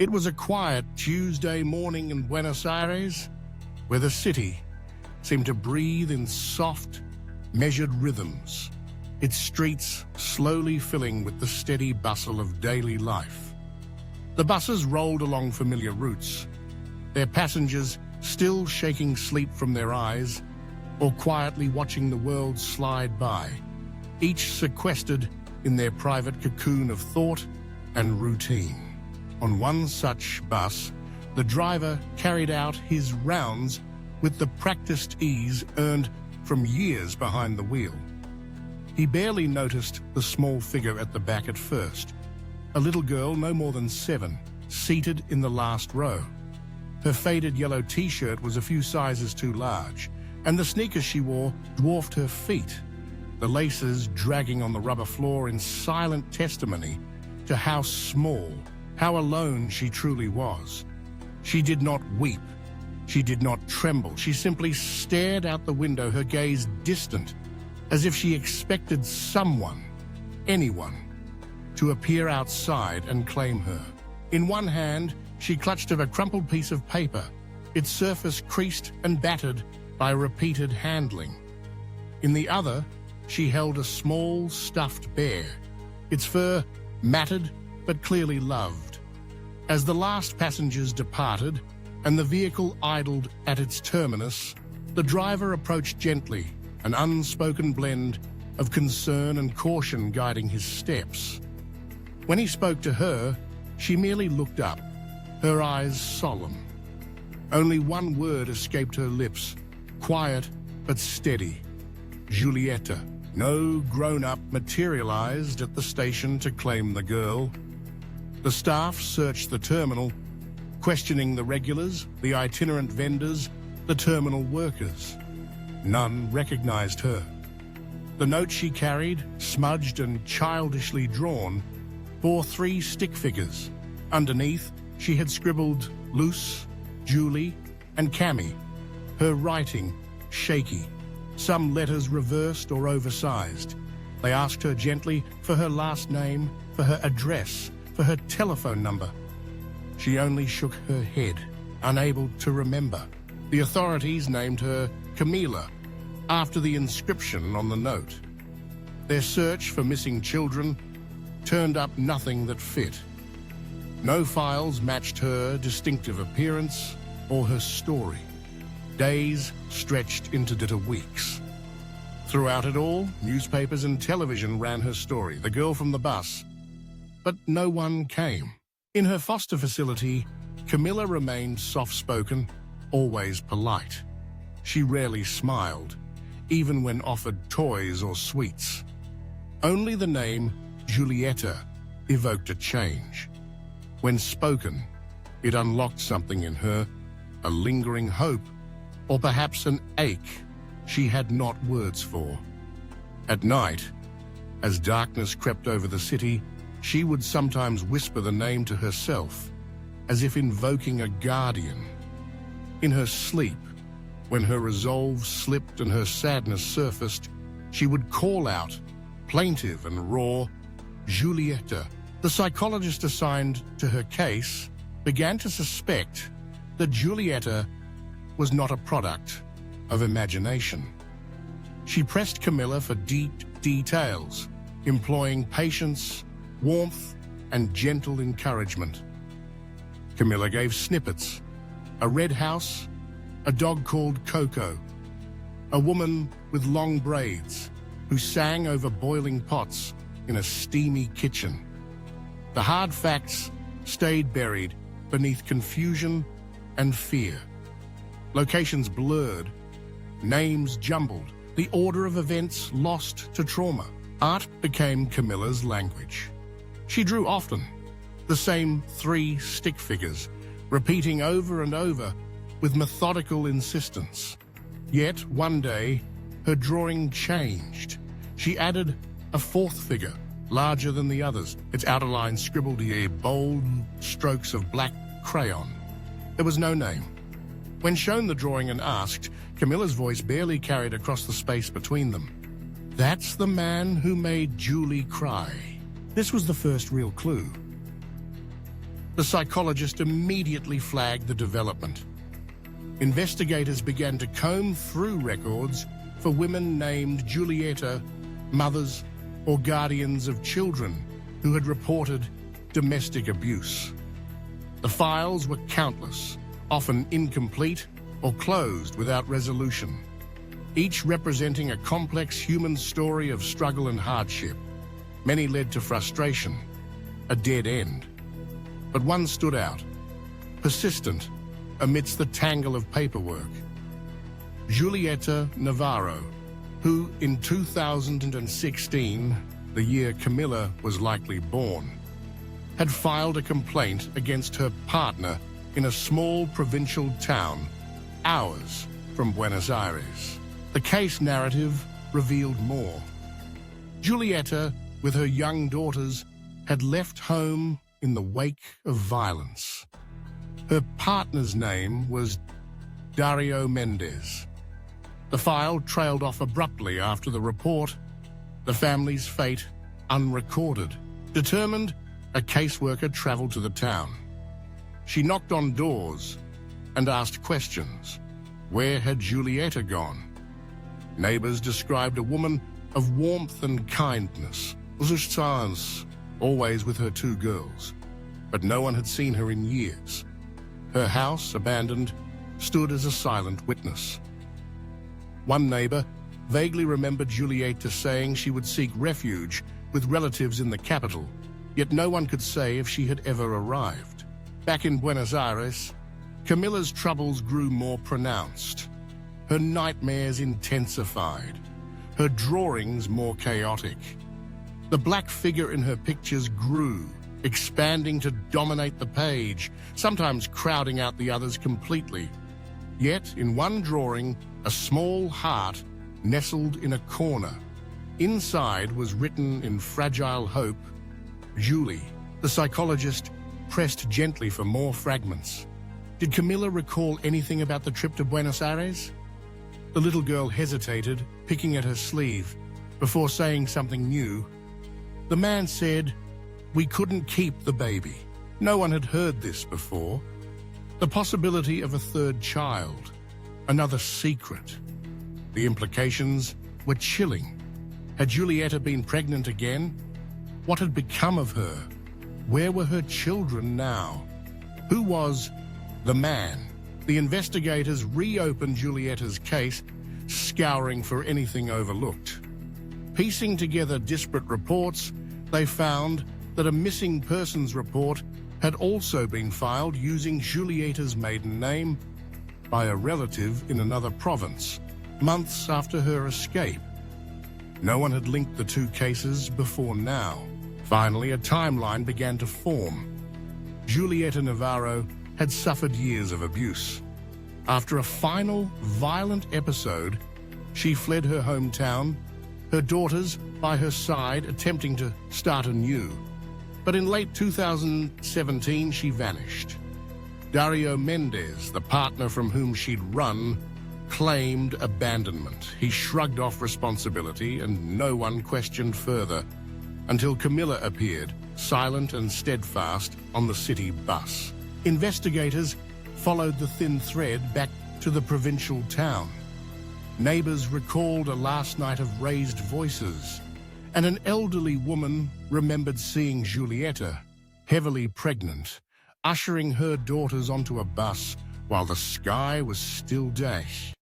It was a quiet Tuesday morning in Buenos Aires, where the city seemed to breathe in soft, measured rhythms, its streets slowly filling with the steady bustle of daily life. The buses rolled along familiar routes, their passengers still shaking sleep from their eyes or quietly watching the world slide by, each sequestered in their private cocoon of thought and routine. On one such bus, the driver carried out his rounds with the practiced ease earned from years behind the wheel. He barely noticed the small figure at the back at first, a little girl no more than 7, seated in the last row. Her faded yellow t-shirt was a few sizes too large, and the sneakers she wore dwarfed her feet, the laces dragging on the rubber floor in silent testimony to how small, how alone she truly was. She did not weep. She did not tremble. She simply stared out the window, her gaze distant, as if she expected someone, anyone, to appear outside and claim her. In one hand, she clutched a crumpled piece of paper, its surface creased and battered by repeated handling. In the other, she held a small stuffed bear, its fur matted but clearly loved. As the last passengers departed and the vehicle idled at its terminus, the driver approached gently, an unspoken blend of concern and caution guiding his steps. When he spoke to her, she merely looked up, her eyes solemn. Only one word escaped her lips, quiet but steady: Julieta. No grown-up materialized at the station to claim the girl. The staff searched the terminal, questioning the regulars, the itinerant vendors, the terminal workers. None recognized her. The note she carried, smudged and childishly drawn, bore 3 stick figures. Underneath, she had scribbled Luce, Julie, and Cami, her writing shaky, some letters reversed or oversized. They asked her gently for her last name, for her address, for her telephone number. She only shook her head, unable to remember. The authorities named her Camila, after the inscription on the note. Their search for missing children turned up nothing that fit. No files matched her distinctive appearance or her story. Days stretched into weeks. Throughout it all, newspapers and television ran her story, the girl from the bus. But no one came. In her foster facility, Camila remained soft-spoken, always polite. She rarely smiled, even when offered toys or sweets. Only the name Julieta evoked a change. When spoken, it unlocked something in her, a lingering hope, or perhaps an ache she had not words for. At night, as darkness crept over the city, she would sometimes whisper the name to herself, as if invoking a guardian. In her sleep, when her resolve slipped and her sadness surfaced, she would call out, plaintive and raw, Julieta. The psychologist assigned to her case began to suspect that Julieta was not a product of imagination. She pressed Camila for deep details, employing patience, warmth, and gentle encouragement. Camila gave snippets: a red house, a dog called Coco, a woman with long braids who sang over boiling pots in a steamy kitchen. The hard facts stayed buried beneath confusion and fear. Locations blurred, names jumbled, the order of events lost to trauma. Art became Camila's language. She drew often, the same 3 stick figures, repeating over and over with methodical insistence. Yet, one day, her drawing changed. She added a 4th figure, larger than the others, its outer lines scribbled in bold strokes of black crayon. There was no name. When shown the drawing and asked, Camila's voice barely carried across the space between them. That's the man who made Julie cry. This was the first real clue. The psychologist immediately flagged the development. Investigators began to comb through records for women named Julieta, mothers or guardians of children who had reported domestic abuse. The files were countless, often incomplete or closed without resolution, each representing a complex human story of struggle and hardship. Many led to frustration, a dead end. But one stood out, persistent amidst the tangle of paperwork. Julieta Navarro, who in 2016, the year Camila was likely born, had filed a complaint against her partner in a small provincial town, hours from Buenos Aires. The case narrative revealed more. Julieta, with her young daughters, had left home in the wake of violence. Her partner's name was Dario Mendez. The file trailed off abruptly after the report, the family's fate unrecorded. Determined, a caseworker traveled to the town. She knocked on doors and asked questions. Where had Julieta gone? Neighbors described a woman of warmth and kindness, always with her two girls, but no one had seen her in years. Her house, abandoned, stood as a silent witness. One neighbor vaguely remembered Julieta saying she would seek refuge with relatives in the capital, yet no one could say if she had ever arrived. Back in Buenos Aires, Camila's troubles grew more pronounced. Her nightmares intensified, her drawings more chaotic. The black figure in her pictures grew, expanding to dominate the page, sometimes crowding out the others completely. Yet, in one drawing, a small heart nestled in a corner. Inside was written in fragile hope, Julie. The psychologist pressed gently for more fragments. Did Camila recall anything about the trip to Buenos Aires? The little girl hesitated, picking at her sleeve, before saying something new. The man said, "We couldn't keep the baby." No one had heard this before. The possibility of a third child, another secret. The implications were chilling. Had Julieta been pregnant again? What had become of her? Where were her children now? Who was the man? The investigators reopened Julieta's case, scouring for anything overlooked. Piecing together disparate reports, they found that a missing persons report had also been filed using Julieta's maiden name by a relative in another province, months after her escape. No one had linked the two cases before now. Finally, a timeline began to form. Julieta Navarro had suffered years of abuse. After a final, violent episode, she fled her hometown, her daughters by her side attempting to start anew. But in late 2017, she vanished. Dario Mendez, the partner from whom she'd run, claimed abandonment. He shrugged off responsibility and no one questioned further until Camila appeared, silent and steadfast, on the city bus. Investigators followed the thin thread back to the provincial town. Neighbors recalled a last night of raised voices, and an elderly woman remembered seeing Julieta, heavily pregnant, ushering her daughters onto a bus while the sky was still day.